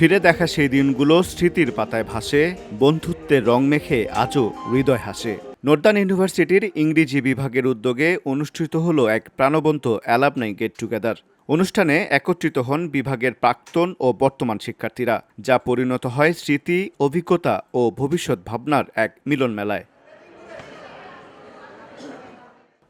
ফিরে দেখা সেই দিনগুলো স্মৃতির পাতায় ভাসে, বন্ধুত্বের রং মেখে আজও হৃদয় হাসে। নর্দার্ন ইউনিভার্সিটির ইংরেজি বিভাগের উদ্যোগে অনুষ্ঠিত হলো এক প্রাণবন্ত অ্যালামনাই গেট টুগেদার। অনুষ্ঠানে একত্রিত হন বিভাগের প্রাক্তন ও বর্তমান শিক্ষার্থীরা, যা পরিণত হয় স্মৃতি, অভিজ্ঞতা ও ভবিষ্যৎ ভাবনার এক মিলন মেলায়।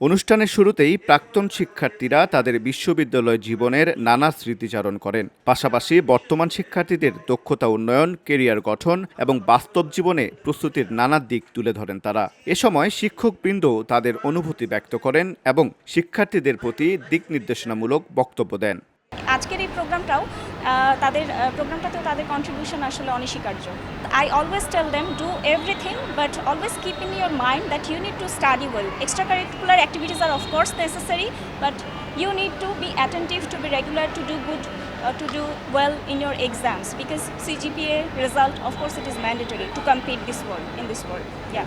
অনুষ্ঠানের শুরুতেই প্রাক্তন শিক্ষার্থীরা তাদের বিশ্ববিদ্যালয় জীবনের নানা স্মৃতিচারণ করেন। পাশাপাশি বর্তমান শিক্ষার্থীদের দক্ষতা উন্নয়ন, কেরিয়ার গঠন এবং বাস্তব জীবনে প্রস্তুতির নানা দিক তুলে ধরেন তারা। এ সময় শিক্ষকবৃন্দ তাদের অনুভূতি ব্যক্ত করেন এবং শিক্ষার্থীদের প্রতি দিক নির্দেশনামূলক বক্তব্য দেন। আজকের এই প্রোগ্রামটাতেও তাদের কন্ট্রিবিউশন আসলে অনস্বীকার্য। I always tell them do everything but always keep in your mind that you need to study well. Extracurricular activities are of course necessary, but you need to be attentive, to be regular, to do good, to do well in your exams, because CGPA result of course it is mandatory to compete in this world. Yeah.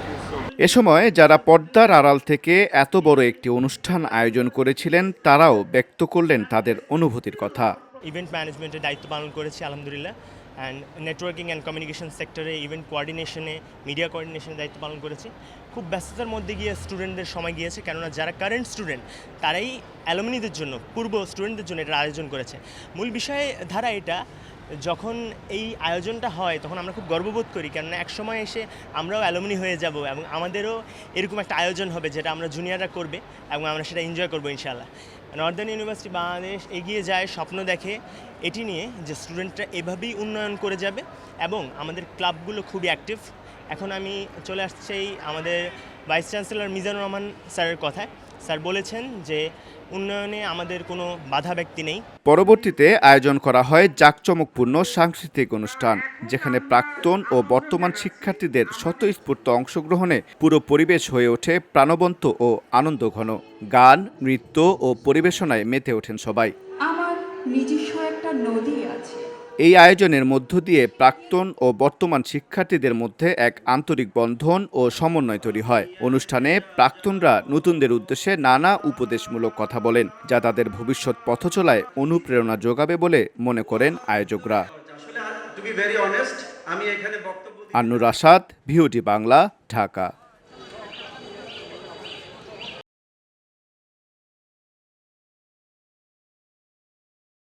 এ সময় যারা পর্দার আড়াল থেকে এত বড় একটি অনুষ্ঠান আয়োজন করেছিলেন, তারাও ব্যক্ত করলেন তাদের অনুভূতির কথা। ইভেন্ট ম্যানেজমেন্টের দায়িত্ব পালন করেছি আলহামদুলিল্লাহ, অ্যান্ড নেটওয়ার্কিং অ্যান্ড কমিউনিকেশন সেক্টরে ইভেন্ট কোঅর্ডিনেশনে, মিডিয়া কোঅর্ডিনেশনের দায়িত্ব পালন করেছি। খুব ব্যস্ততার মধ্যে গিয়ে স্টুডেন্টদের সময় গিয়েছে, কেননা যারা কারেন্ট স্টুডেন্ট তারাই অ্যালুমিনিদের জন্য, পূর্ব স্টুডেন্টদের জন্য এটা আয়োজন করেছে। মূল বিষয় ধারা এটা, যখন এই আয়োজনটা হয় তখন আমরা খুব গর্ববোধ করি, কেননা একসময় এসে আমরাও অ্যালুমিনি হয়ে যাব এবং আমাদেরও এরকম একটা আয়োজন হবে যেটা আমরা জুনিয়ররা করবে এবং আমরা সেটা এনজয় করবো ইনশাআল্লাহ। নর্দার্ন ইউনিভার্সিটি বাংলাদেশ এগিয়ে যায়, স্বপ্ন দেখে এটি নিয়ে যে স্টুডেন্টরা এভাবেই উন্নয়ন করে যাবে এবং আমাদের ক্লাবগুলো খুবই অ্যাক্টিভ। এখন আমি চলে আসছি আমাদের ভাইস চ্যান্সেলর মিজানুর রহমান স্যারের কথায়। স্যার বলেছেন যে উন্নয়নে আমাদের কোনো বাধা ব্যক্তি নেই। পরবর্তীতে আয়োজন করা হয় জাঁকজমকপূর্ণ সাংস্কৃতিক অনুষ্ঠান, যেখানে প্রাক্তন ও বর্তমান শিক্ষার্থীদের স্বতঃস্ফূর্ত অংশগ্রহণে পুরো পরিবেশ হয়ে ওঠে প্রাণবন্ত ও আনন্দঘন। গান, নৃত্য ও পরিবেশনায় মেতে ওঠেন সবাই। আমার নিজস্ব একটা নদী আছে। এই আয়োজনের মধ্য দিয়ে প্রাক্তন ও বর্তমান শিক্ষার্থীদের মধ্যে এক আন্তরিক বন্ধন ও সমন্বয় তৈরি হয়। অনুষ্ঠানে প্রাক্তনরা নতুনদের উদ্দেশ্যে নানা উপদেশমূলক কথা বলেন, যা তাদের ভবিষ্যৎ পথচলায় অনুপ্রেরণা যোগাবে বলে মনে করেন আয়োজকরা। আন্নুর আসাদ, ভিওটি বাংলা, ঢাকা।